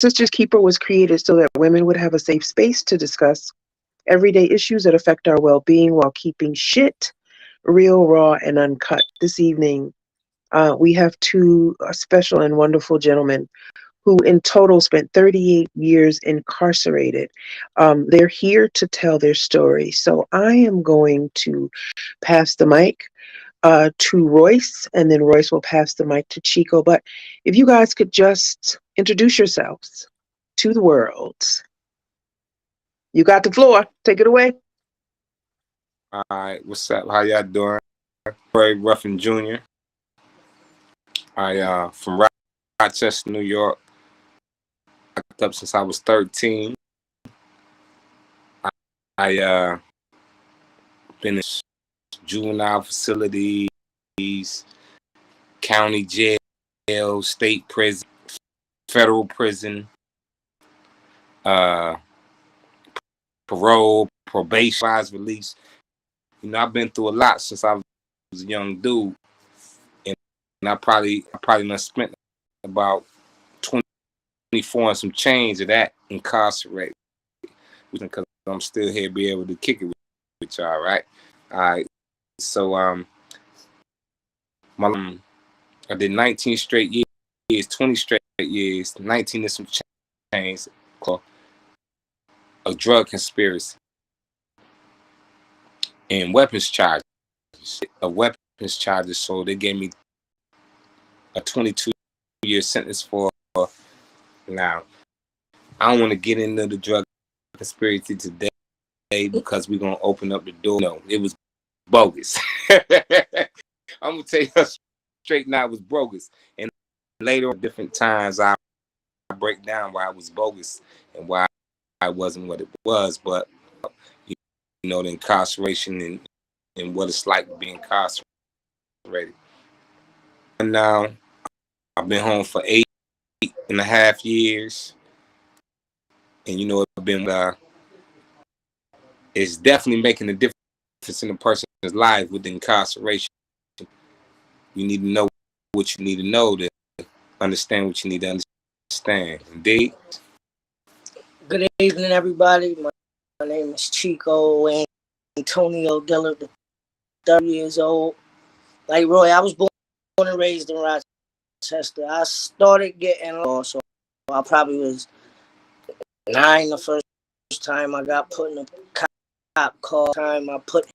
Sisters Keeper was created so that women would have a safe space to discuss everyday issues that affect our well-being while keeping shit real, raw, and uncut. This evening, we have two special and wonderful gentlemen who in total spent 38 years incarcerated. They're here to tell their story. So I am going to pass the mic to Royce, and then Royce will pass the mic to Chico. But if you guys could just introduce yourselves to the world. You got the floor. Take it away. All right, what's up? How y'all doing? Ruffin Jr. I from Rochester, New York. Locked up since I was 13. I been in juvenile facilities, county jail, state prison, federal prison, parole, probation, release. You know, I've been through a lot since I was a young dude, and I probably done spent about 24 and some change of that incarcerated, because I'm still here, be able to kick it with y'all, right? All right. So I did 19 straight years, 20 straight years, 19 and some change, called a drug conspiracy and weapons charges. So they gave me a 22-year sentence for. Now, I don't want to get into the drug conspiracy today because we're gonna open up the door. No, it was bogus. I'm gonna tell you straight now, it was bogus. And later, at different times, I break down why it was bogus and why I wasn't what it was. But you know, the incarceration and what it's like to be incarcerated. And now I've been home for 8.5 years, and you know, I've been it's definitely making a difference in a person's life with the incarceration. You need to know what you need to know to understand what you need to understand. Indeed. Good evening, everybody. My name is Chico Antonio Dillard, 30 years old. Like Roy, I was born and raised in Rochester. I started getting law, so I probably was 9 the first time I got put in a cop car. Time I put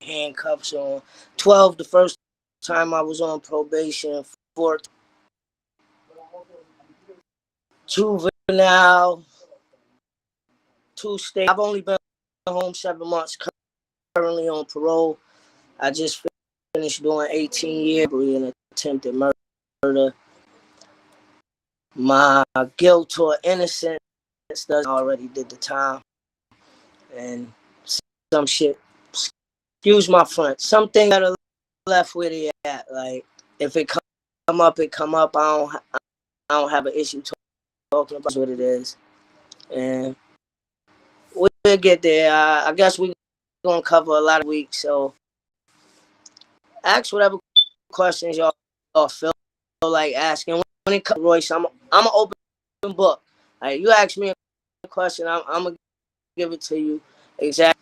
handcuffs on. 12 the first time I was on probation. 14 juvenile, 2 states. I've only been home 7 months. Currently on parole. I just finished doing 18 years in attempted murder. My guilt or innocence doesn't already did the time, and some shit. Excuse my French. Some things that are left with it at. Like if it come up, it come up. I don't have an issue talking about what it is, and we'll get there. I guess we're gonna cover a lot of weeks, so ask whatever questions y'all feel like asking. When it comes to Royce, I'm an open book. Like you ask me a question, I'm gonna give it to you exactly.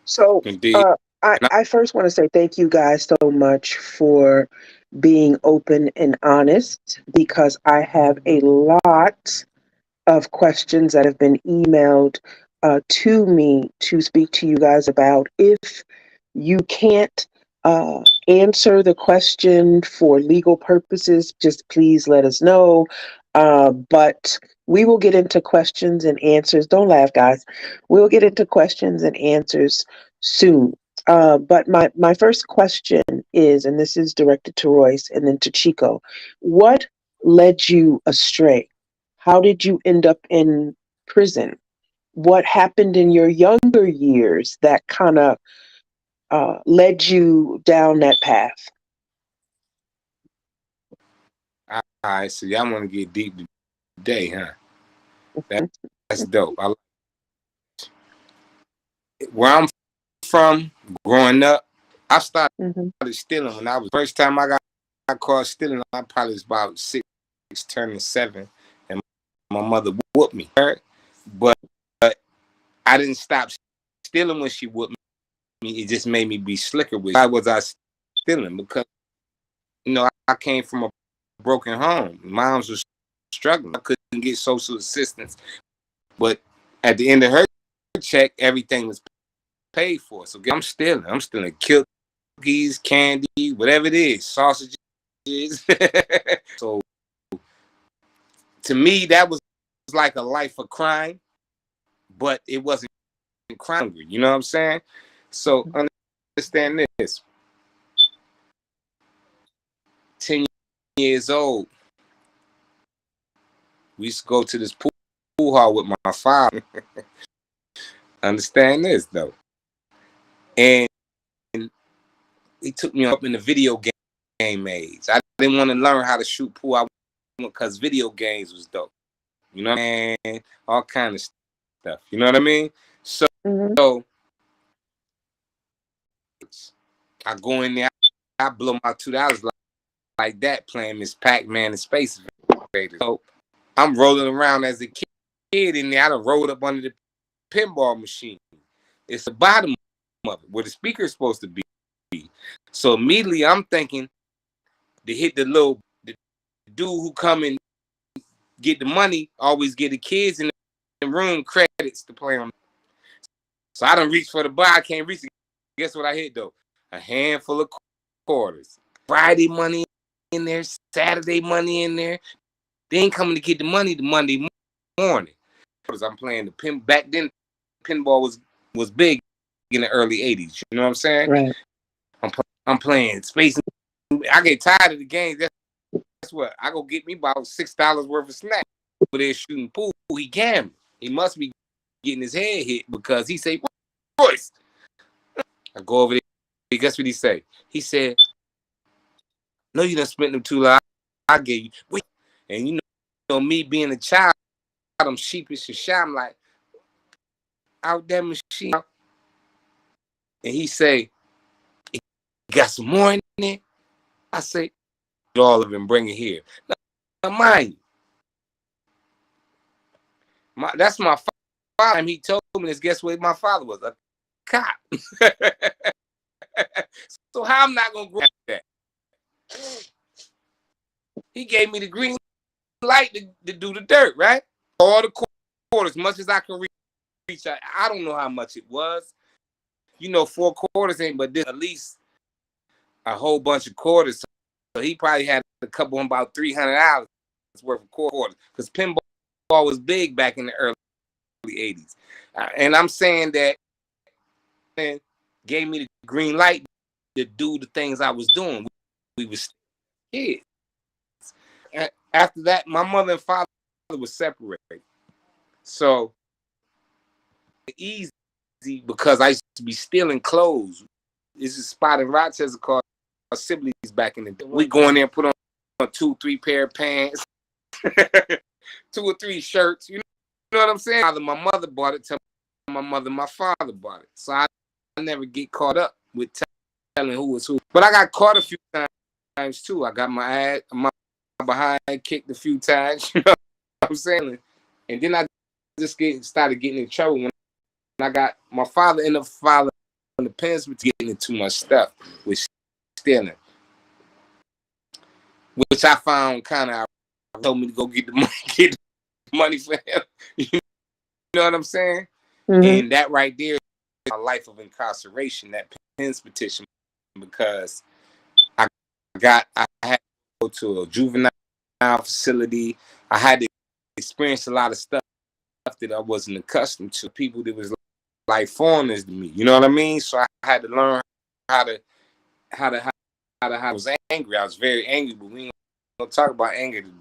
So I first want to say thank you guys so much for being open and honest, because I have a lot of questions that have been emailed to me to speak to you guys about. If you can't answer the question for legal purposes, just please let us know. But we will get into questions and answers. Don't laugh, guys. We'll get into questions and answers soon. But my first question is, and this is directed to Royce and then to Chico, what led you astray? How did you end up in prison? What happened in your younger years that kind of led you down that path? All right, so y'all want to get deep today, huh? That's dope. Where I'm from, growing up, I started stealing when I was first time I got caught stealing. I probably was about 6, turning 7, my mother whooped me. But I didn't stop stealing when she whooped me. It just made me be slicker with it. Why was I stealing? Because, I came from a broken home. Moms was struggling. I couldn't get social assistance. But at the end of her check, everything was paid for. So I'm stealing. I'm stealing cookies, candy, whatever it is, sausages. So to me, that was like a life of crime, but it wasn't crime. You know what I'm saying? So understand this. 10 years old, we used to go to this pool hall with my father. Understand this, though. And he took me up in the video game age. I didn't want to learn how to shoot pool because video games was dope. You know what I mean? All kind of stuff. You know what I mean? So I go in there, I blow my $2 like that playing Miss Pac-Man and Space Invaders. So I'm rolling around as a kid in there. I done rolled up under the pinball machine. It's the bottom of it where the speaker's supposed to be. So immediately I'm thinking to hit the dude who come and get the money, always get the kids in the room credits to play on. So I done reached for the bar. I can't reach it. Guess what I hit though? A handful of quarters. Friday money in there, Saturday money in there. They ain't coming to get the money the Monday morning. I'm playing the pin. Back then, pinball was big in the early 80s. You know what I'm saying? Right. I'm playing Space. I get tired of the games. That's what I go get me about $6 worth of snacks. Over there shooting pool. He gambling. He must be getting his head hit because he say, Royce. I go over there. Guess what he say? He said, "No, you done spent them $2. I gave you." Wait. And you know me being a child, I'm sheepish and shy. I'm like, out that machine. And he say, "You got some more in there?" I say, "All of them, bring it here." Now mind you, that's my father. He told me this. Guess what? My father was a cop. So how I'm not gonna grab that? He gave me the green light to do the dirt, right? All the quarters, much as I can reach. I don't know how much it was. 4 quarters ain't, but this at least a whole bunch of quarters. So he probably had a couple about $300 worth of quarters because pinball was big back in the early 80s. And I'm saying that man gave me the green light to do the things I was doing. We was kids. After that, my mother and father was separated. So easy because I used to be stealing clothes. This is a spot in Rochester called Sibley's back in the day. We go in there and put on 2-3 pair of pants, 2 or 3 shirts. You know what I'm saying? Either my mother bought it, my mother, my father bought it. So I never get caught up with telling who was who. But I got caught a few times too. I got my behind kicked a few times. You know what I'm saying? And then I just started getting in trouble when I got my father ended up filing the pens with getting into my stuff with stealing, which I found kind of told me to go get the money for him. You know what I'm saying? Mm-hmm. And that right there is my life of incarceration, that pens petition, because I had to go to a juvenile facility. I had to experience a lot of stuff that I wasn't accustomed to. People that was like foreigners to me. You know what I mean? So I had to learn how I was angry. I was very angry, but we ain't gonna talk about anger today.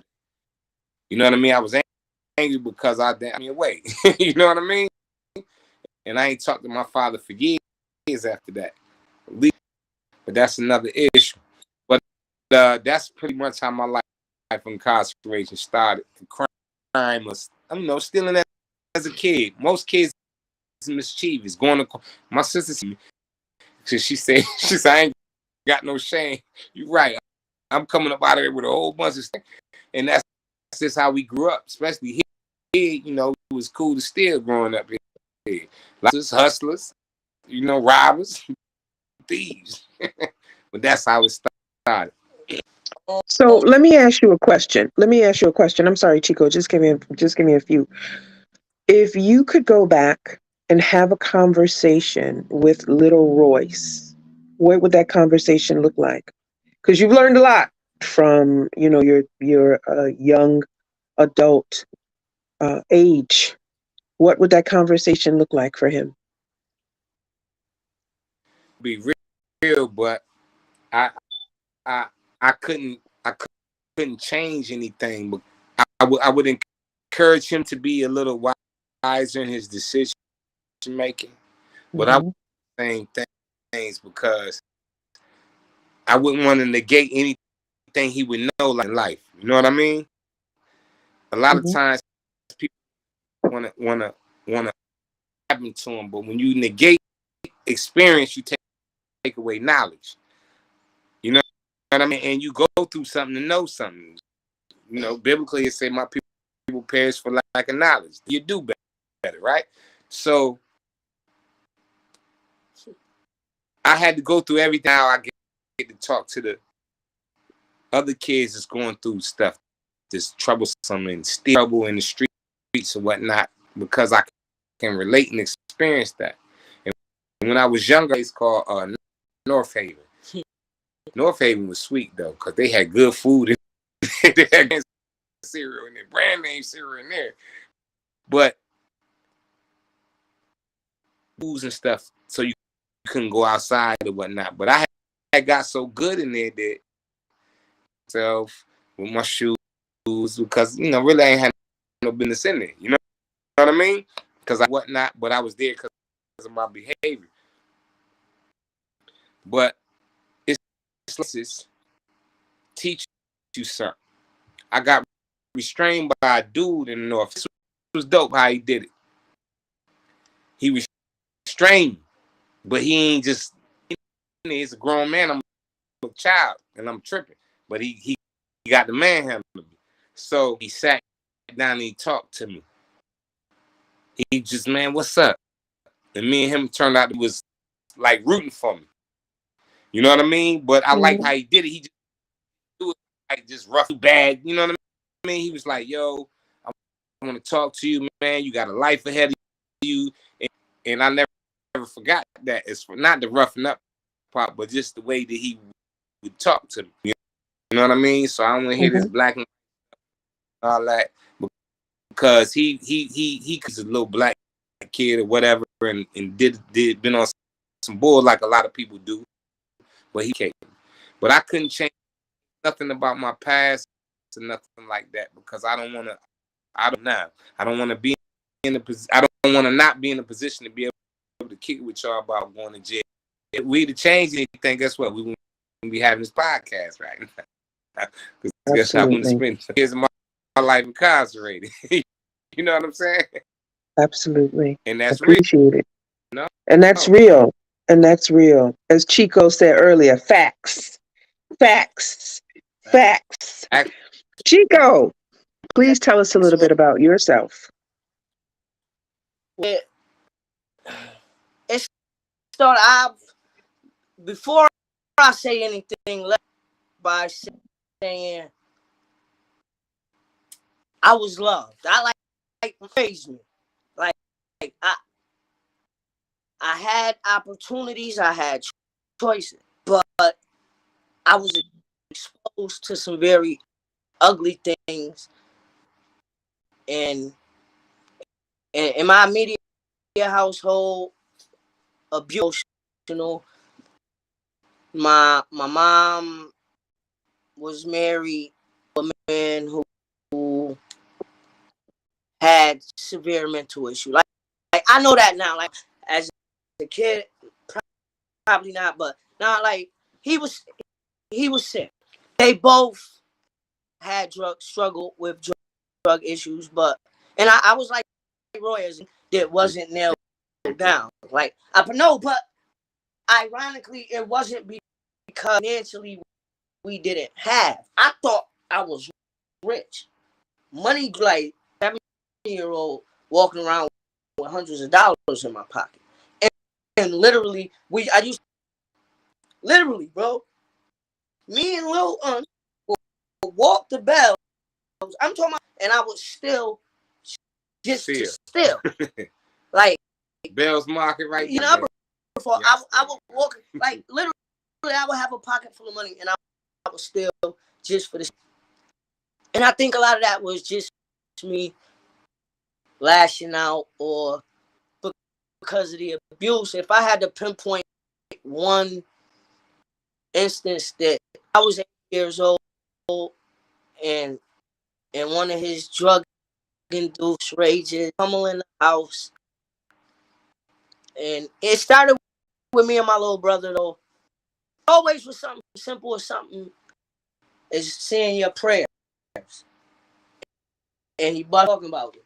You know what I mean? I was angry because I damn me away. You know what I mean? And I ain't talked to my father for years after that. But that's another issue. But that's pretty much how my life of incarceration started. The crime was, stealing as a kid. Most kids are mischievous. Going to my sister, she said, I ain't got no shame. You're right. I'm coming up out of there with a whole bunch of stuff. And that's just how we grew up, especially you know, it was cool to steal growing up here. Like hustlers, you know, robbers, thieves. But that's how it started. So let me ask you a question. I'm sorry, Chico. Just give me a few. If you could go back and have a conversation with little Royce, what would that conversation look like? Because you've learned a lot from, you know, your young adult age. What would that conversation look like for him? Be real, but I I I couldn't change anything. But I would encourage him to be a little wiser in his decision making. But I was saying things because I wouldn't want to negate anything he would know in life. You know what I mean? A lot of times people wanna happen to him, but when you negate experience, you take away knowledge. You know what I mean? And you go through something to know something. You know, biblically it say my people perish for lack of knowledge. You do better, right? So I had to go through everything. Now I get to talk to the other kids that's going through stuff that's troublesome and still trouble in the streets and whatnot, because I can relate and experience that. And when I was younger, it's called North Haven. North Haven was sweet though, because they had good food. They had cereal in there, brand name cereal in there. But foods and stuff, so you couldn't go outside or whatnot. But I had got so good in there that myself with my shoes, because you know really I ain't had no business in there. You know what I mean? Because I whatnot, but I was there because of my behavior. But it's teach you something. I got restrained by a dude in the North. This was dope how he did it. He restrained me, but he ain't just. He's a grown man. I'm a child, and I'm tripping. But he got the manhandle me. So he sat down and he talked to me. He just, man, what's up? And me and him turned out it was like rooting for me. You know what I mean? But I like how he did it. He just do it like just rough, bad. You know what I mean? He was like, yo, I want to talk to you, man. You got a life ahead of you. And I never forgot that. It's not the roughing up part, but just the way that he would talk to me. You know what I mean? So I don't want to hear this black and all that, because he was a little black kid or whatever, and did been on some bull like a lot of people do, but he came. But I couldn't change nothing about my past or nothing like that, because I don't want to. I don't want to be in the position. I don't want to not be in a position to be able to kick it with y'all about going to jail. If we to change anything, guess what? We wouldn't be having this podcast right now. Because guess I wouldn't spend years of my life incarcerated. You know what I'm saying? Absolutely. And that's appreciate real. It. No? And that's real. And that's real. As Chico said earlier, facts. Facts. Facts. Chico, please tell us a little bit about yourself. It started before I say anything, let by saying I was loved. I like raised me. Like I had opportunities, I had choices, but I was exposed to some very ugly things, and in my immediate household, abuse. You know, my mom was married to a man who had severe mental issues. Like I know that now. Like as a kid, probably not, but not like he was sick. They both had struggle with drug issues, and I was like Roy, that wasn't nailed down. Like I know, but ironically, it wasn't because financially we didn't have. I thought I was rich. Money, like 20-year-old walking around with hundreds of dollars in my pocket. And literally, bro, me and Lil would walk the bells. I'm talking about, and I would still just steal. Like, Bell's Market right you there. know, before I would walk, like, literally, I would have a pocket full of money, and I would steal just for this. And I think a lot of that was just me lashing out, or because of the abuse. If I had to pinpoint one instance that I was 8 years old and one of his drug-induced rages pummeling the house, and it started with me and my little brother, though. Always with something simple or something as saying your prayers. And he bought talking about it.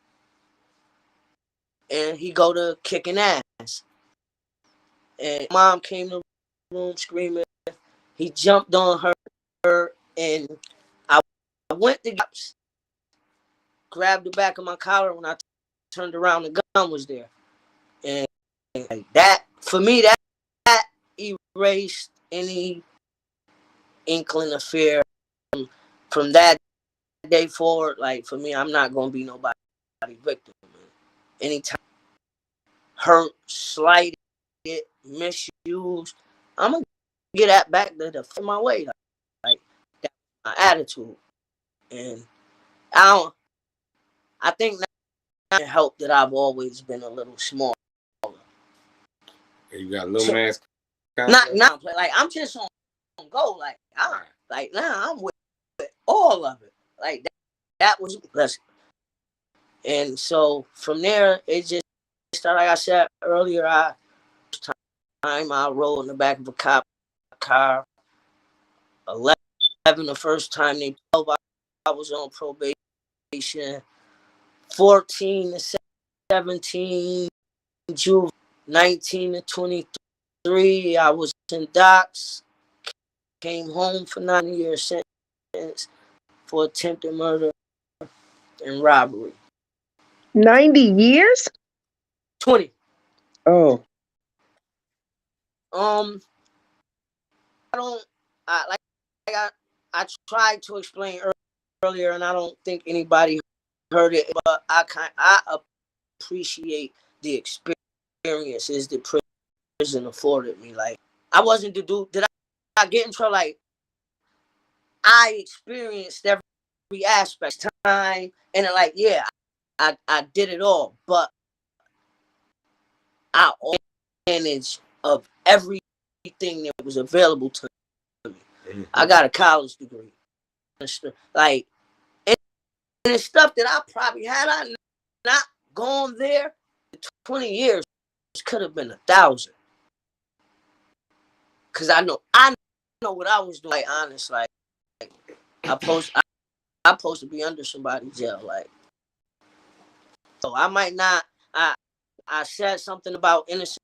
And he go to kicking ass. And mom came to the room screaming. He jumped on her, and I went to grab the back of my collar. When I turned around, the gun was there. And that, for me, that erased any inkling of fear. From that day forward, like, for me, I'm not going to be nobody victim. Anytime hurt, slighted, misused, I'm going to get that back to my way. Like, that's my attitude. And I think that helped that I've always been a little small. You got a little man's not like, I'm just on go. Like, I'm with all of it. Like, that was blessed. And so from there, it just started. Like I said earlier, I rode in the back of a cop car. 11, the first time they 12, I was on probation. 14 to 17, June 19 to 23, I was in docks. Came home for 9-year sentence for attempted murder and robbery. 90 years? 20. Oh. I tried to explain earlier, and I don't think anybody heard it, but I appreciate the experiences that prison afforded me. Like, I wasn't the dude. Did I get in trouble? Like, I experienced every aspect, time, and like, yeah, I did it all, but I managed of everything that was available to me. Mm-hmm. I got a college degree. Like, and it's stuff that I probably had I not gone there 20 years, could have been 1,000. Cause I know what I was doing. Like, honest, like, I'm supposed to be under somebody's jail. Like, so I might not. I said something about innocence.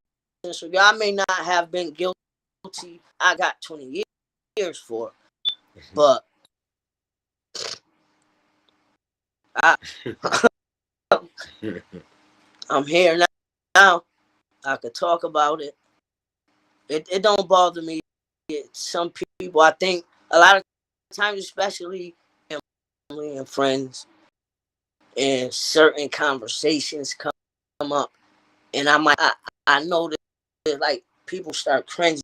So y'all may not have been guilty. I got 20 years for it, but I'm here now. I could talk about it. It don't bother me. Some people, I think, a lot of times, especially family and friends, and certain conversations come up, and I know that like people start cringing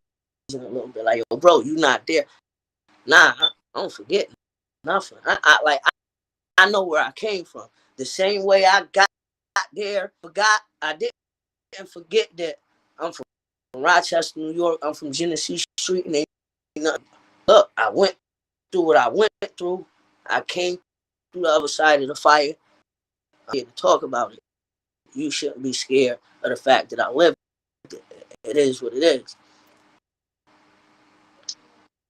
a little bit, like, yo, bro, you not there. Nah, I don't forget nothing. I know where I came from. The same way I got there, I didn't forget that I'm from Rochester, New York. I'm from Genesee Street, and ain't nothing. Look, I went through what I went through. I came through the other side of the fire. I'm here to talk about it. You shouldn't be scared of the fact that I lived it. It is what it is.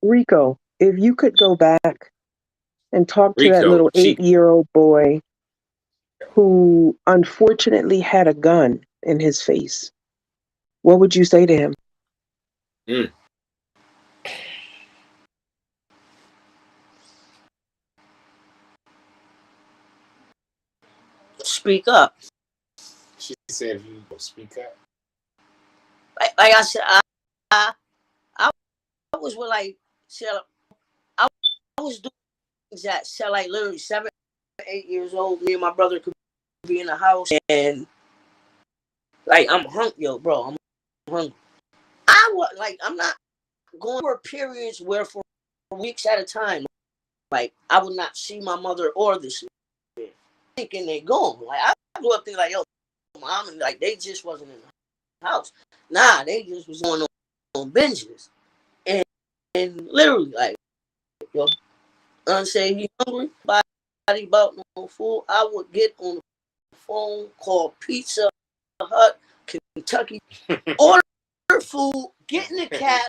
Rico, if you could go back and talk to that little 8-year-old boy who unfortunately had a gun in his face, what would you say to him? speak up. She said, if you speak up. Like I said, I was with like, I was doing things that said like literally 7, 8 years old. Me and my brother could be in the house and like I'm hungry, bro. I'm hungry. I was like, I'm not going for periods where for weeks at a time, like I would not see my mother or this man. Thinking they gone. Like I grew up thinking like, yo, mom and like they just wasn't in the house. Nah, they just was going on binges. And literally like, yo, say he hungry, body about no food. I would get on the phone, call Pizza Hut, Kentucky, order food, get in the cab,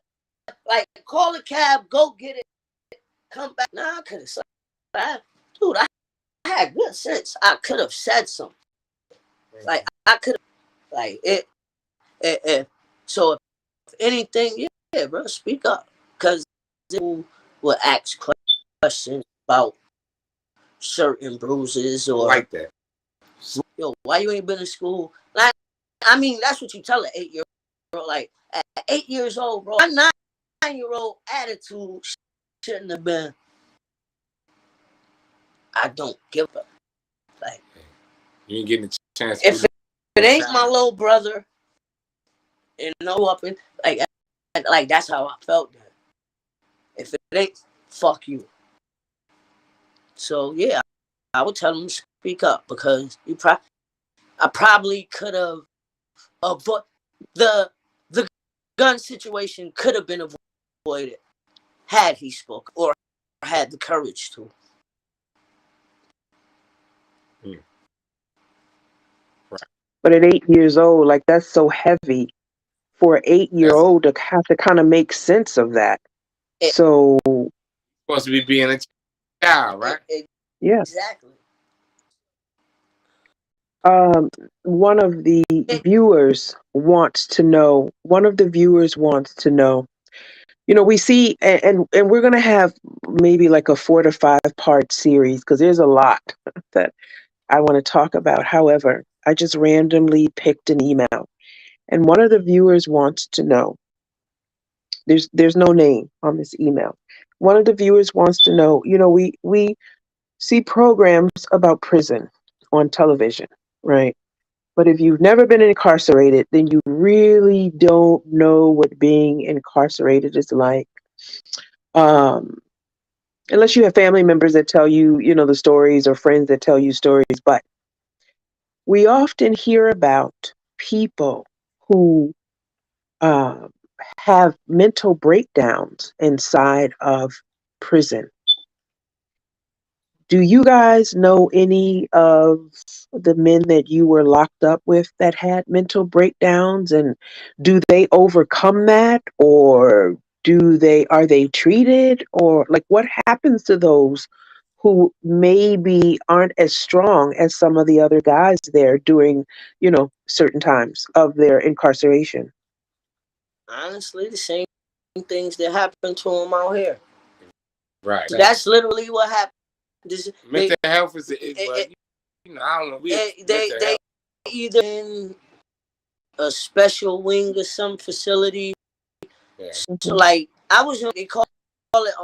like call a cab, go get it, come back. Nah, I could have said, dude, I had good sense. I could have said something. Like I could have, like it. So if anything, yeah, bro, speak up, because people will ask questions about certain bruises or like that. Yo, why you ain't been in school? Like, I mean, that's what you tell an 8-year-old. Like at 8 years old, bro, my 9-year-old attitude shouldn't have been. I don't give a. Like, you ain't getting a chance. If it ain't my little brother, and no up in like that's how I felt then. If it ain't, fuck you. So yeah, I would tell him to speak up because I probably could have avoided the gun situation could have been avoided had he spoke or had the courage to. Right. But at 8 years old, like that's so heavy for an 8-year-old to have to kind of make sense of that. So supposed to be being a child, right? Yeah. Exactly. One of the viewers wants to know. We see, and we're gonna have maybe like a 4 to 5 part series because there's a lot that I want to talk about. However, I just randomly picked an email, and one of the viewers wants to know. There's no name on this email. One of the viewers wants to know. We see programs about prison on television, right? But if you've never been incarcerated, then you really don't know what being incarcerated is like. Unless you have family members that tell you, the stories or friends that tell you stories. But we often hear about people who have mental breakdowns inside of prison. Do you guys know any of the men that you were locked up with that had mental breakdowns, and do they overcome that, or are they treated, or like what happens to those who maybe aren't as strong as some of the other guys there during, certain times of their incarceration? Honestly, the same things that happen to them out here. Right. So that's literally what happened. Mental health is I don't know. They either in a special wing or some facility. Yeah. So like I was, they call it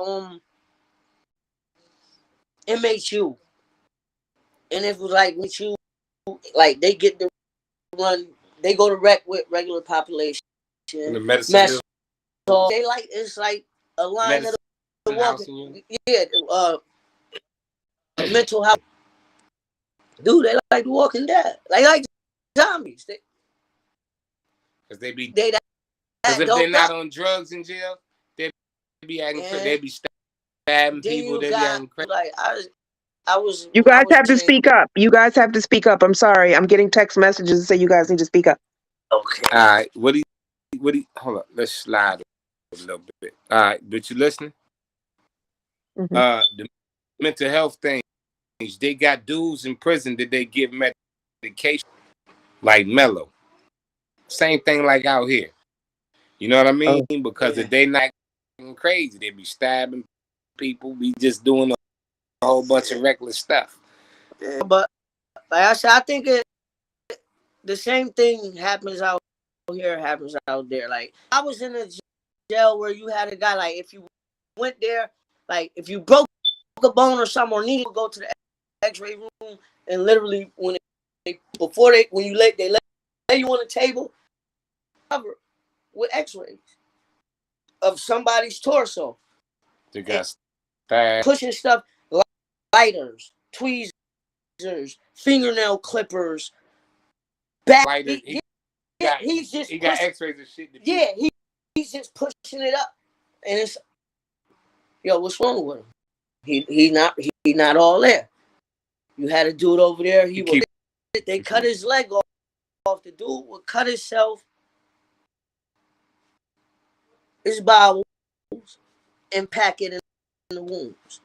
MHU, and if it was like with you, like they get the run, they go to rec with regular population. In the medicine. So they like it's like a line of the walking. Yeah, mental health. Dude, they like The Walking Dead. Like zombies. Because they be because if they're not on drugs in jail, they be acting crazy. They be stabbing people. They be acting crazy. Like I was. You guys have to speak up. You guys have to speak up. I'm sorry. I'm getting text messages that say you guys need to speak up. Okay. All right. What do you hold up? Let's slide a little bit. All right. But you listening? Mm-hmm. The mental health things, they got dudes in prison that they give medication like mellow. Same thing like out here. You know what I mean? Oh. Because if they not crazy, they be stabbing people, be just doing a whole bunch of reckless stuff. But like I said, I think the same thing happens out here, happens out there. Like I was in a jail where you had a guy, like if you went there, like if you broke a bone or something or needed to go to the X-ray room, and literally when you lay you on the table, covered with X-rays of somebody's torso. They got stabbed. Pushing stuff, lighters, tweezers, fingernail clippers, back. He's just got X-rays and shit. He's just pushing it up, and it's yo, what's wrong with him? He's not all there. You had a dude over there. They cut his leg off. The dude would cut himself, his bowels, and pack it in the wounds.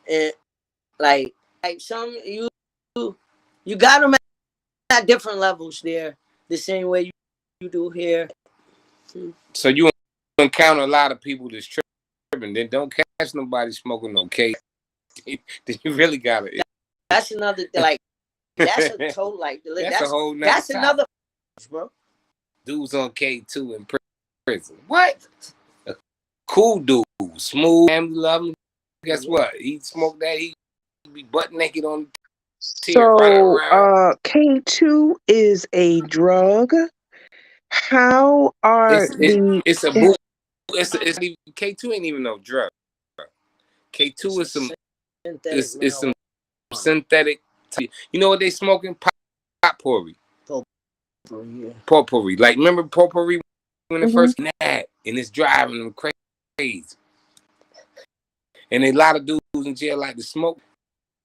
And like some you got them at different levels there, the same way you do here. So you encounter a lot of people that's tripping. Then don't catch nobody smoking no K. Then you really got it. That's another like. That's a total like. That's a whole. That's another, bro. Dudes on K2 in prison. What? A cool dude, smooth, family loving. Guess what? He smoked that. He be butt naked on. So K2 is a drug. How are it's a boo. It's K2 ain't even no drug. K2 is some. It's some synthetic. You know what they smoking? Potpourri. Potpourri. Like remember potpourri when it first and it's driving them crazy. And a lot of dudes in jail like to smoke.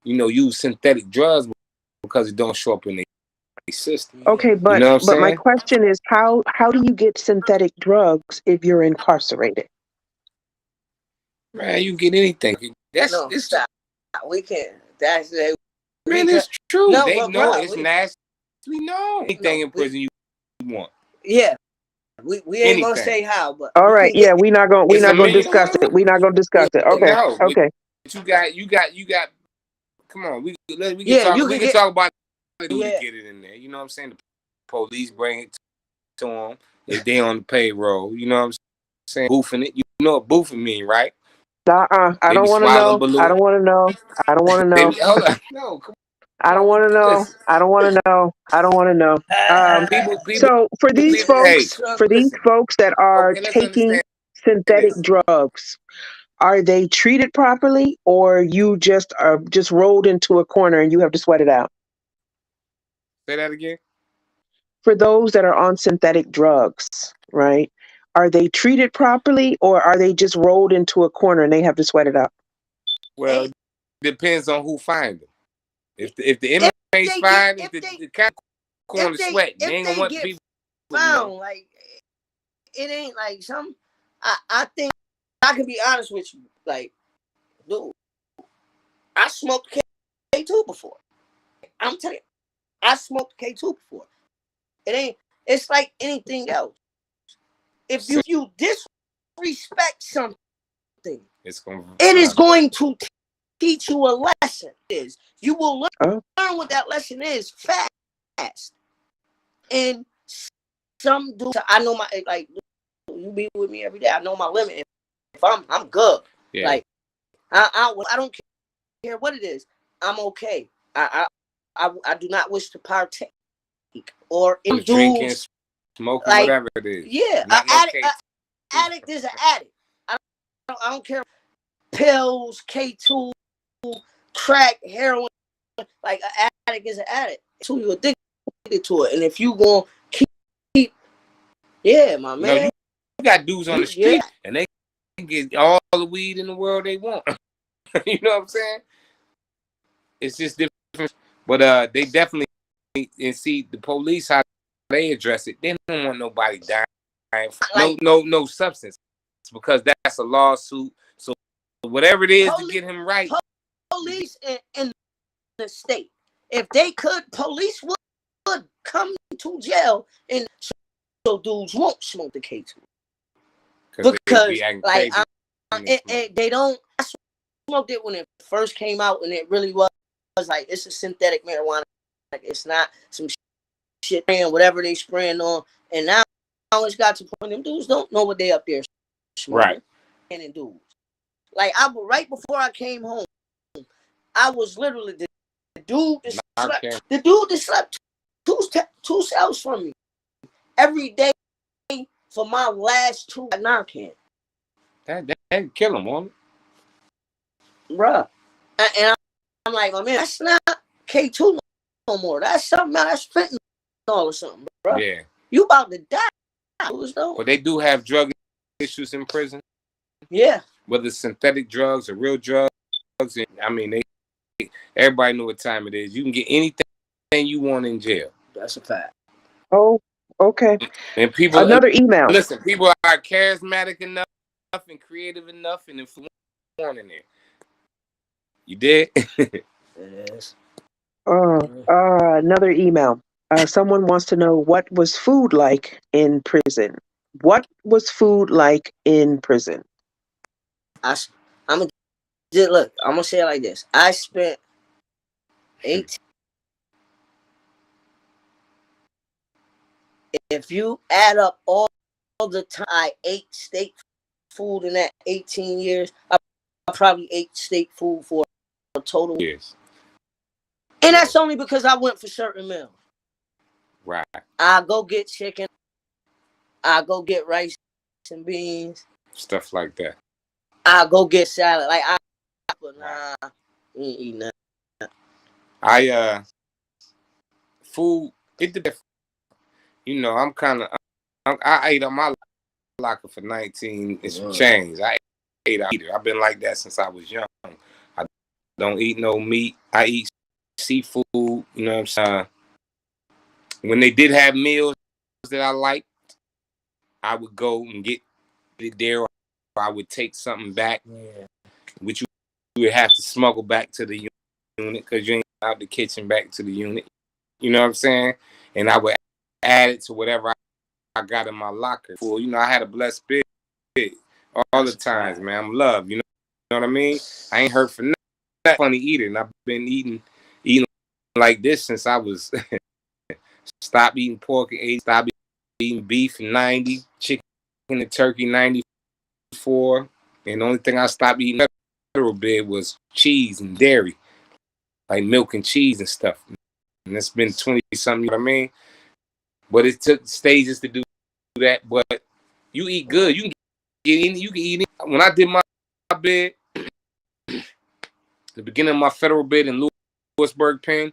You know, use synthetic drugs because it don't show up in their system. Okay, but you know what I'm saying? My question is how do you get synthetic drugs if you're incarcerated? Man, you get anything. Stop. We can't. That's it. Man, it's true. No, they know it's we, nasty. We know anything in prison you want. Yeah, we ain't gonna say how, but all right. Yeah, we're not gonna discuss it. We're not gonna discuss it. Okay. No, okay. But you got. Come on, we can talk about it. To get it in there. You know what I'm saying? The police bring it to them if they on the payroll. You know what I'm saying? Boofing it. You know what boofing mean, right? I don't want to know. I don't want to know. I don't want to know. Hold on. No, come on. I don't want to know. I don't want to know. I don't want to know. So for these folks that are taking synthetic drugs, are they treated properly, or you just are just rolled into a corner and you have to sweat it out? Say that again. For those that are on synthetic drugs, right? Are they treated properly, or are they just rolled into a corner and they have to sweat it out? Well, it depends on who finds them. If the inmates find the corner sweat, they ain't gonna want people found. Like it ain't like some. I think I can be honest with you. Like, dude, I smoked K2 before. I'm telling you, I smoked K2 before. It's like anything else. If you disrespect something, it is going to teach you a lesson. You will learn what that lesson is fast. And some dudes, I know my, like, you be with me every day. I know my limit. If I'm good. Yeah. Like, I don't care what it is. I'm okay. I do not wish to partake or indulge. Drinking, smoking, like, whatever it is. Yeah, addict is an addict. I don't care. Pills, K2, crack, heroin. Like an addict is an addict. So you're addicted to it, and if you gonna keep, yeah, my man. No, you got dudes on the street, and they can get all the weed in the world they want. You know what I'm saying? It's just different, but they definitely and see the police how they address it. They don't want nobody dying. Like, no substance, because that's a lawsuit. So whatever it is to get him right. Police in the state, if they could, police would come to jail, and so dudes won't smoke the K2 because like they don't. I smoked it when it first came out, and it really was like it's a synthetic marijuana. Like it's not some shit spraying whatever they spraying on. And now it's got to the point them dudes don't know what they up there smoking. Right. And dudes. Like right before I came home, I was literally the dude that slept two cells from me every day for my last 2 Narcan. That kill him, won't it? Bruh. And I'm like, my man, that's not K2 no more. That's something else. That's fentanyl or something, bro. Yeah. You about to die. But they do have drug issues in prison. Yeah. Whether it's synthetic drugs or real drugs. I mean, everybody know what time it is. You can get anything you want in jail. That's a fact. Oh, okay. And people, another email. Listen, people are charismatic enough and creative enough and influential in there. You did? It is. Another email. Someone wants to know what was food like in prison. What was food like in prison? I'm gonna say it like this. I spent 18. If you add up all the time I ate steak food in that 18 years, I probably ate steak food for a total years. And that's only because I went for certain meals. Right. I go get chicken. I go get rice and beans. Stuff like that. I go get salad. Like ain't eating that. Food, it depends. You know, I ate on my locker for 19 and some change. I ate out. I've been like that since I was young. I don't eat no meat. I eat seafood. You know what I'm saying? When they did have meals that I liked, I would go and get it there, or I would take something back, which you would have to smuggle back to the unit because you ain't out the kitchen back to the unit. You know what I'm saying? And I would add it to whatever I got in my locker. You know, I had a blessed spirit all the times, man. I'm loved. You know what I mean? I ain't hurt for nothing. Funny eating. I've been eating like this since I was stopped eating pork at 8, stopped eating beef in 90, chicken and turkey 94, and the only thing I stopped eating a little bit was cheese and dairy, like milk and cheese and stuff. And it's been 20-something, you know what I mean? But it took stages to do that. But you eat good. You can eat it. When I did my bid, the beginning of my federal bid in Lewisburg pen,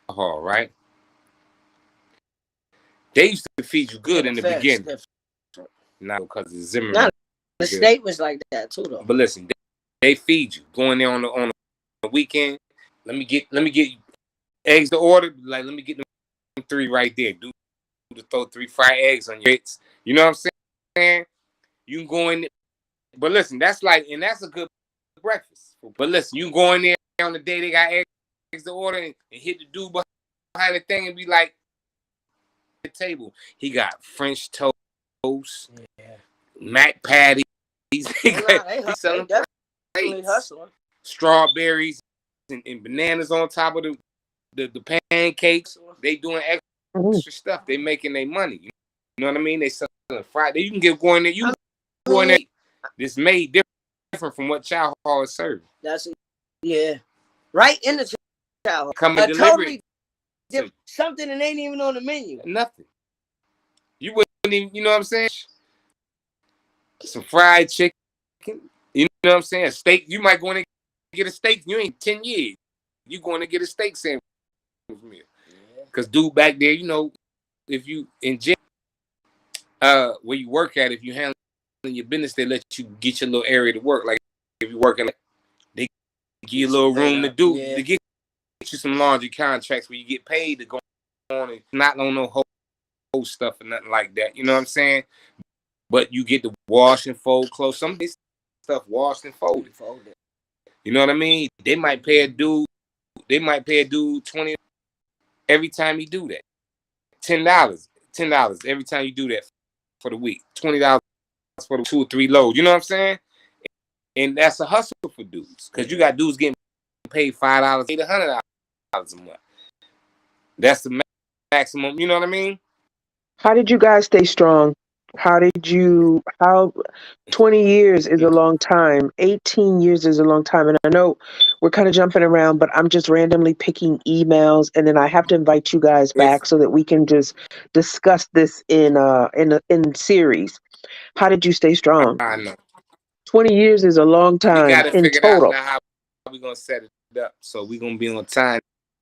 right? They used to feed you good in the beginning. Not because of Zimmerman. The state was like that too, though. But listen, they feed you. Going there on the weekend. Let me get eggs to order. Like, let me get them 3 right there. Do to throw 3 fried eggs on your bits. You know what I'm saying? You can go in there. But listen, that's a good breakfast. But listen, you can go in there on the day they got eggs to order and hit the dude behind the thing and be like, the table. He got French toast, mac patties. He's selling hustling. Strawberries and bananas on top of the pancakes. They doing extra stuff. They making their money. You know what I mean? They selling fried. You can get going there. You can go in there. This made different from what Chow Hall is serving. Right in the Chow Hall. Come and deliver totally different. Something that ain't even on the menu. Nothing. You wouldn't even, you know what I'm saying? Some fried chicken. You know what I'm saying? A steak. You might go in and get a steak. You ain't 10 years. You going to get a steak sandwich meal. Because dude back there, you know, if you in jail, where you work at, if you handle your business, they let you get your little area to work. Like if you're working, they give you a little room to do to get you some laundry contracts where you get paid to go on and not on no whole stuff or nothing like that. You know what I'm saying? But you get to wash and fold clothes. Some of this stuff washed and folded. You know what I mean? They might pay a dude 20 every time you do that. $10 every time you do that for the week. $20 for the 2 or 3 loads. You know what I'm saying? And that's a hustle for dudes. Because you got dudes getting pay $5, pay $100 a month. That's the maximum. You know what I mean? How did you guys stay strong? How 20 years is a long time. 18 years is a long time. And I know we're kind of jumping around, but I'm just randomly picking emails, and then I have to invite you guys back so that we can just discuss this in series. How did you stay strong? I know. 20 years is a long We time got to in figure it out total. now how we going to set it up. So we going to be on time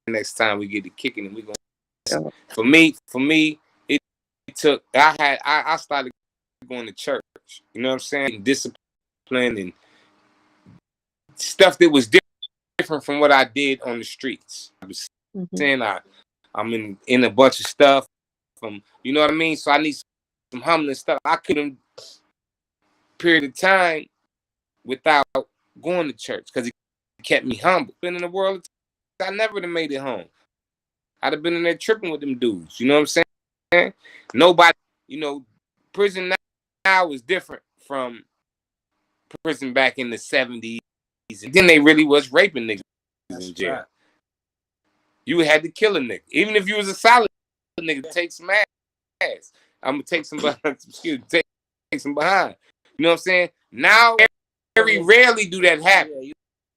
next time we get to kicking, and we going to. For me, it took. I started going to church. You know what I'm saying? Discipline and stuff that was different from what I did on the streets. I was saying I'm in a bunch of stuff from, you know what I mean? So I need some humbling stuff. I couldn't period of time without going to church because it kept me humble. Been in the world, I never would have made it home. I'd have been in there tripping with them dudes. You know what I'm saying? Nobody, prison now is different from prison back in the 70s. And then they really was raping niggas in jail. Right. You had to kill a nigga. Even if you was a solid nigga, take some ass. I'm going to take some behind. Take some behind. You know what I'm saying? Now, very rarely do that happen.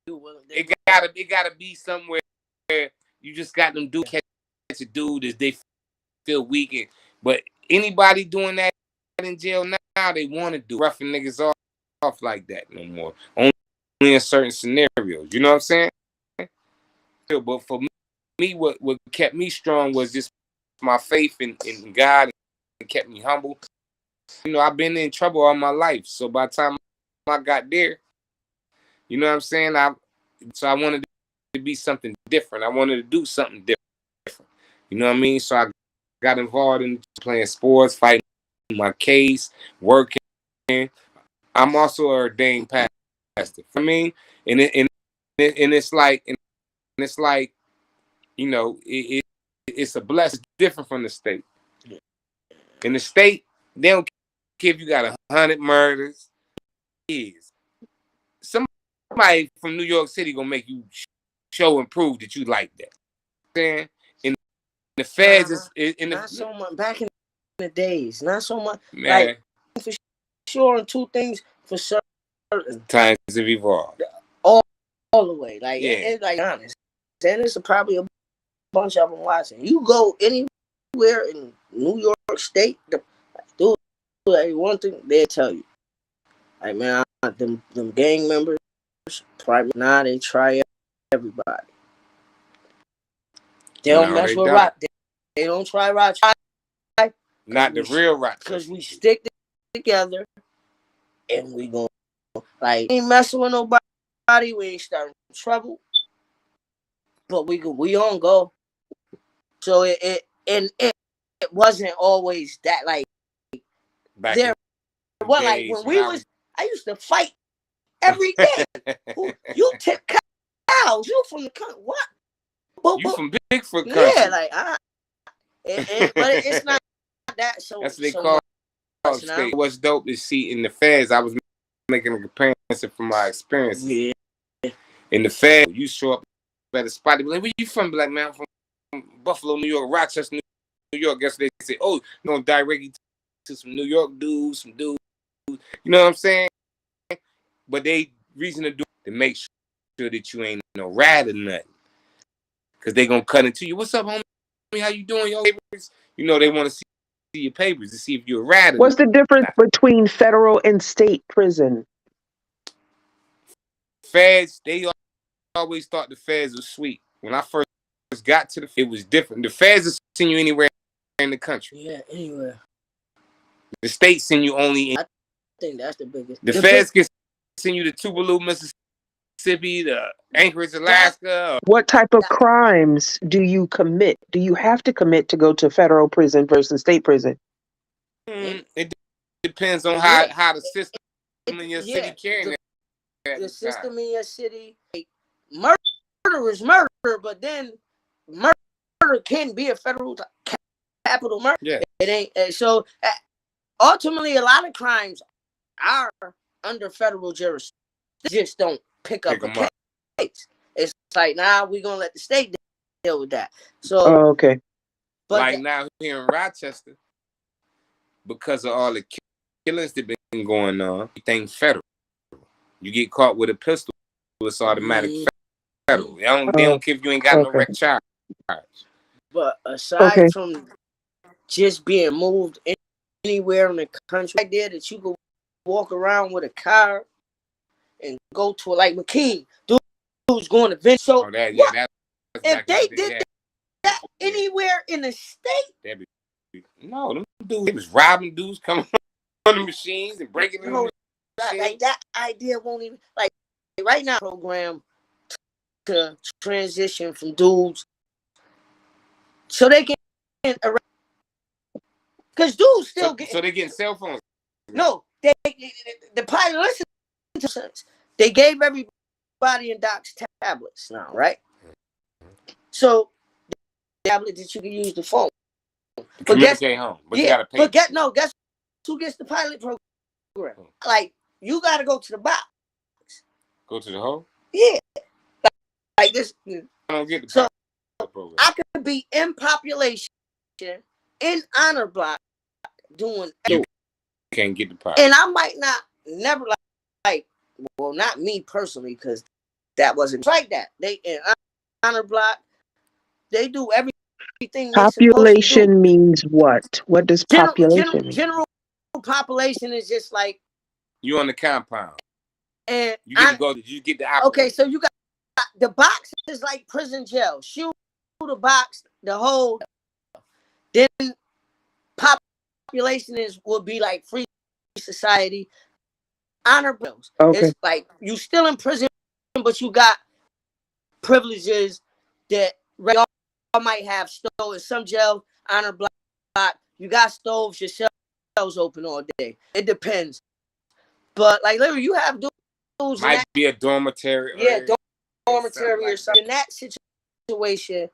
It gotta be somewhere where you just got them dudes catch a dude as they feel weak. But anybody doing that in jail now, they want to do roughing niggas off like that no more. Only in certain scenarios. You know what I'm saying? But for me, what kept me strong was just my faith in God and kept me humble. I've been in trouble all my life. So by the time I got there, you know what I'm saying? So I wanted to be something different. I wanted to do something different. You know what I mean? So I got involved in playing sports, fighting my case, working. I'm also an ordained pastor. I mean, and it's like it's a blessing. It's different from the state. In the state, they don't care if you got 100 murders. Somebody from New York City gonna make you show and prove that you like that. Saying in the feds not so much back in the days. Not so much. Man. Like for sure, and two things for certain. Times have evolved. All the way. Like it's like honest. And there's probably a bunch of them watching. You go anywhere in New York State, do like one thing they'll tell you. Like man, them gang members. Now they try everybody. They don't mess with rock. They don't try rock. Not the real rock. Because we stick together and we gonna like ain't messing with nobody. We ain't starting trouble. But we on go. So it wasn't always that like back there. Well, like when we was, I used to fight every day. You tip cows. You from the country? What? You from Bigfoot country? Yeah, like but it's not that. So that's what they call state. What's dope is in the feds. I was making a comparison from my experience. Yeah. In the feds, you show up at a spot. They be like, "Where you from?" Be like, "Man, I'm from Buffalo, New York, Rochester, New York." Guess they say, "Oh, you gonna direct you to some New York dudes, some dudes." You know what I'm saying? But they reason to do to make sure that you ain't no rat or nothing. Cause they gonna cut into you. What's up, homie? How you doing? Your papers? They want to see your papers to see if you're a rat. What's the difference between federal and state prison? Feds, they always thought the feds were sweet. When I first got to it was different. The feds will send you anywhere in the country. Yeah, anywhere. The state send you only in. I think that's the biggest. The feds can send you to Tuvalu, Mississippi, to Anchorage, Alaska. What type of crimes do you commit? Do you have to commit to go to federal prison versus state prison? It depends on how the system in your city carrying it. The system in your city, like, murder is murder, but then murder can be a federal capital murder. Yeah. It ain't. So ultimately, a lot of crimes are under federal jurisdiction. They just don't pick up a case. It's like, nah, we're gonna let the state deal with that. So, Oh, okay. but like now here in Rochester, because of all the killings that been going on, everything federal. You get caught with a pistol, it's automatic federal. They don't care if you ain't got no wreck charge. But aside Okay. from just being moved anywhere in the country, idea that you could walk around with a car and go to like McKean, dude's going to Vince. So if they did that anywhere in the state, no, them dudes, they was robbing dudes, coming on the machines and breaking them. Like that idea won't even like right now. Program to transition from dudes so they can because dudes still get. So they getting cell phones. No, the pilot listen to us. They gave everybody in Doc's tablets now, right? So the tablet that you can use the phone. But guess home. But you gotta pay. Guess who gets the pilot program? Like you gotta go to the box. Go to the hole? Yeah. Like this. I don't get the pilot program. I could be in population in honor block doing. You can't get the pilot. And I might never like well, not me personally, because that wasn't like that. They in honor block, they do everything. Population means what? What does population mean? General population is just like you on the compound, and you get to go. You get the operator. Okay, so you got the box is like prison jail. Shoot the box, the whole. Then population would be like free society. Honor bills. Okay. It's like you still in prison, but you got privileges that y'all might have. Stove in some jail, honor block. You got stoves, your shelves open all day. It depends. But like literally, you have dudes. Might be a dormitory. Yeah, dormitory or something. In that situation,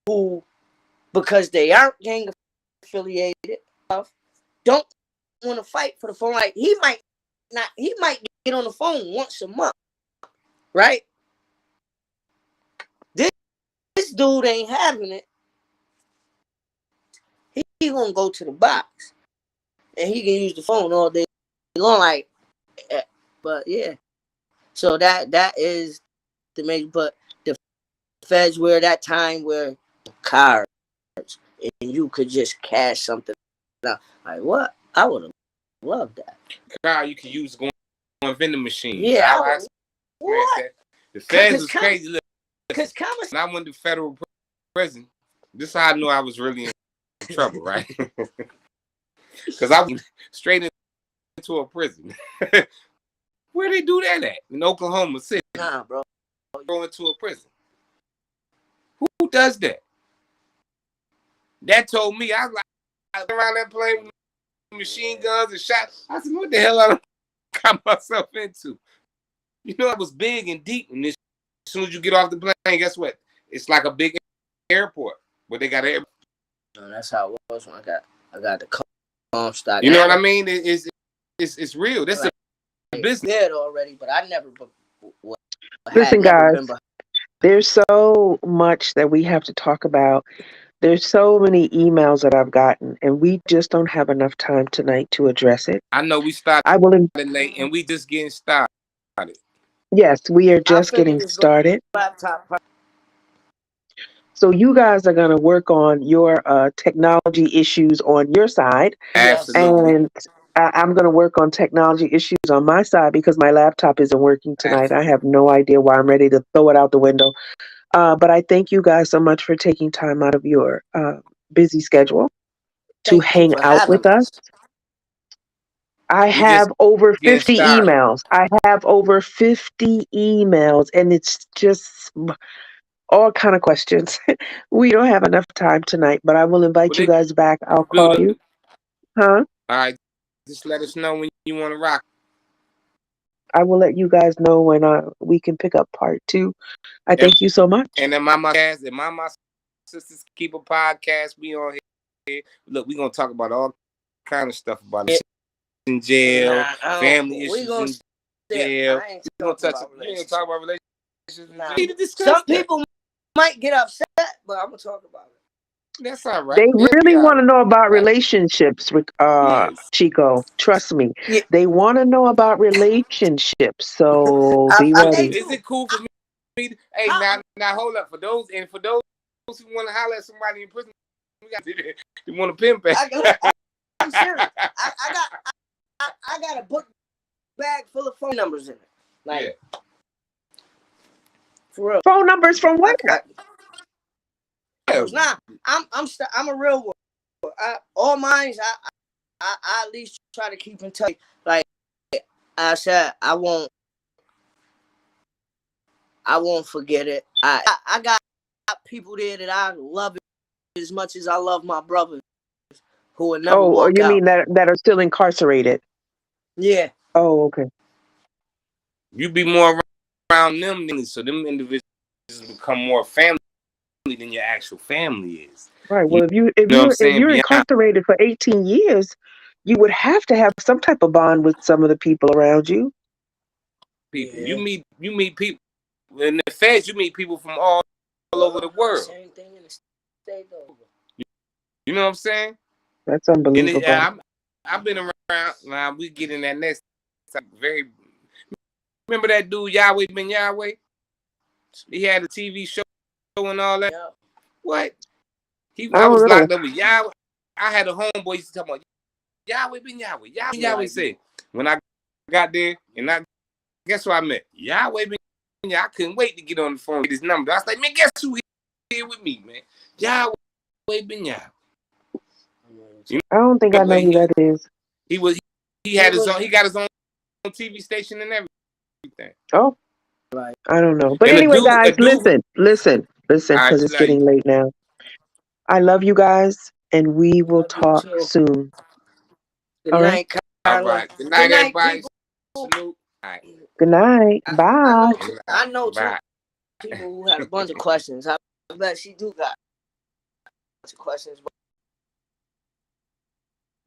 who because they aren't gang affiliated, don't want to fight for the phone. Like he might get on the phone once a month, right? This dude ain't having it. He gonna go to the box, and he can use the phone all day long. Like, but yeah. So that is the major. But the feds were that time where cards and you could just cash something out. Like what? I would have loved that. Car you can use going on vending machine. Yeah. What? The feds was crazy. Because when I went to federal prison, this is how I knew I was really in trouble, right? Because I went straight into a prison. Where they do that at? In Oklahoma City. Nah, bro. Go into a prison. Who does that? That told me I was like around there playing with machine guns and shots. I said, what the hell I got myself into? You know, it was big and deep. And as soon as you get off the plane, guess what? It's like a big airport where they got air. No, that's how it was when I got the Comstock. You know what I mean? It's real. This is a business. Dead already, but I never. Listen, guys, there's so much that we have to talk about. There's so many emails that I've gotten, and we just don't have enough time tonight to address it. I know we started late, and we just getting started. Yes, we are just getting started. So you guys are going to work on your technology issues on your side. Absolutely. And I'm going to work on technology issues on my side because my laptop isn't working tonight. Absolutely. I have no idea why. I'm ready to throw it out the window. But I thank you guys so much for taking time out of your busy schedule to hang out with us. I have over 50 emails. I have over 50 emails, and it's just all kind of questions. We don't have enough time tonight, but I will invite you guys back. I'll call you. Huh? All right. Just let us know when you want to rock. I will let you guys know when we can pick up part 2. I thank you so much. And then my sisters keep a podcast. We on here. Look, we're going to talk about all kind of stuff about it. In jail, family issues in jail. We ain't talk about relationships. Nah. We need to discuss Some that. people might get upset, but I'm gonna talk about it. That's all right. They really want to to know about relationships, Yes. Chico. Trust me. Yeah. They want to know about relationships. So be ready. Is it cool for me? Hey, now hold up. For those who want to holler at somebody in prison, we got they want to pimp back. I'm serious. I got a book bag full of phone numbers in it. Like, yeah. For real. Phone numbers from where? Nah, I'm a real one. All mine, I at least try to keep in touch. Like I said, I won't forget it. I got people there that I love as much as I love my brothers, who will never walk you out. mean that are still incarcerated? Yeah. Oh, okay. You be more around them, so them individuals become more family than your actual family is. Right. Well, if you're incarcerated for 18 years, you would have to have some type of bond with some of the people around you. People, yeah. you meet people in the feds. You meet people from all over the world. Same thing in the state, though. You know what I'm saying? That's unbelievable. I've been around. Now we get in that next. Remember that dude Yahweh Ben Yahweh? He had a TV show and all that. Yeah. What? I was locked up with Yahweh. I had a homeboy used to talk about Yahweh Ben Yahweh. Yahweh said when I got there and guess what I met? Yahweh Ben Yahweh. I couldn't wait to get on the phone with his number. I was like, man, guess who here with me, man? Yahweh Ben Yahweh. I don't think I know who that is. He got his own TV station and everything. Oh, right. I don't know. But anyway, guys, listen, because it's getting late now. I love you guys, and we will talk soon. Good night, all right. Good night, everybody. Salute. All right. Good night. Bye. I know two people who had a bunch of questions. I bet she do got a bunch of questions.